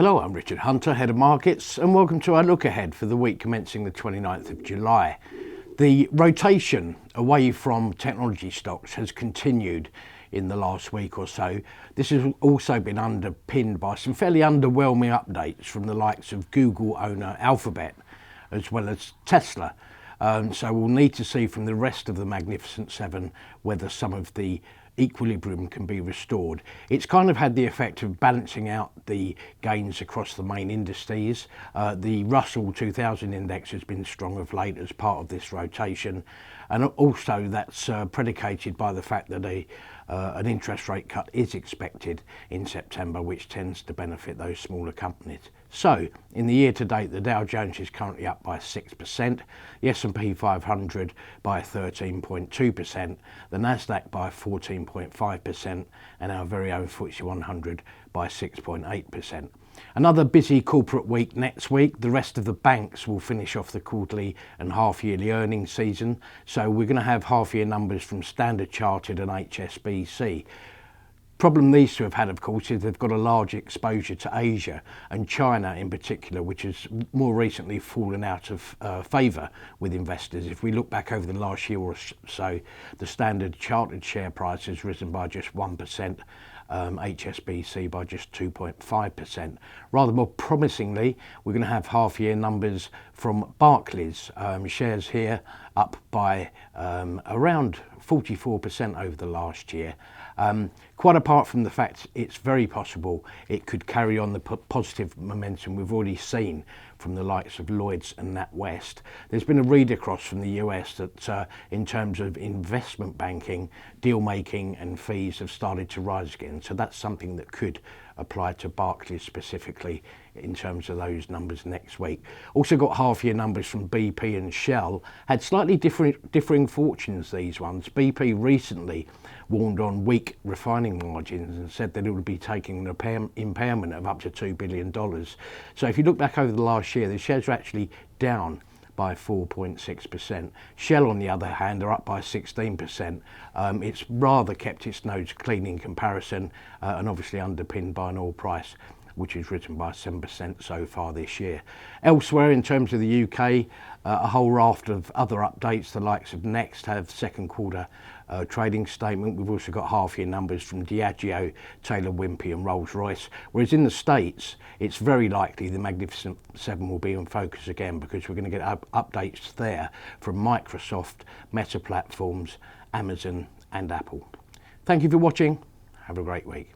Hello, I'm Richard Hunter, Head of Markets, and welcome to our look ahead for the week commencing the 29th of July. The rotation away from technology stocks has continued in the last week or so. This has also been underpinned by some fairly underwhelming updates from the likes of Google owner Alphabet, as well as Tesla. So we'll need to see from the rest of the Magnificent Seven whether some of the equilibrium can be restored. It's kind of had the effect of balancing out the gains across the main indices. The Russell 2000 index has been strong of late as part of this rotation, and also that's predicated by the fact that an interest rate cut is expected in September, which tends to benefit those smaller companies. So in the year to date, the Dow Jones is currently up by 6%, the S&P 500 by 13.2%, the Nasdaq by 14.5%, and our very own FTSE 100 by 6.8%. Another busy corporate week next week. The rest of the banks will finish off the quarterly and half-yearly earnings season. So we're going to have half-year numbers from Standard Chartered and HSBC. Problem these two have had, of course, is they've got a large exposure to Asia and China in particular, which has more recently fallen out of favour with investors. If we look back over the last year or so, the Standard Chartered share price has risen by just 1%. HSBC by just 2.5%. Rather more promisingly, we're going to have half-year numbers from Barclays. Shares here up by around 44% over the last year. Quite apart from the fact it's very possible it could carry on the positive momentum we've already seen from the likes of Lloyds and NatWest. There's been a read across from the US that in terms of investment banking, deal making and fees have started to rise again. So that's something that could apply to Barclays specifically in terms of those numbers next week. Also got half-year numbers from BP and Shell. Had slightly differing fortunes, these ones. BP recently warned on weak refining margins and said that it would be taking an impairment of up to $2 billion. So if you look back over the last year, the shares are actually down by 4.6%. Shell, on the other hand, are up by 16%. It's rather kept its nose clean in comparison, and obviously underpinned by an oil price which has risen by 7% so far this year. Elsewhere, in terms of the UK, a whole raft of other updates. The likes of Next have second quarter trading statement. We've also got half-year numbers from Diageo, Taylor Wimpey and Rolls-Royce. Whereas in the States, it's very likely the Magnificent Seven will be in focus again, because we're going to get updates there from Microsoft, Meta Platforms, Amazon and Apple. Thank you for watching. Have a great week.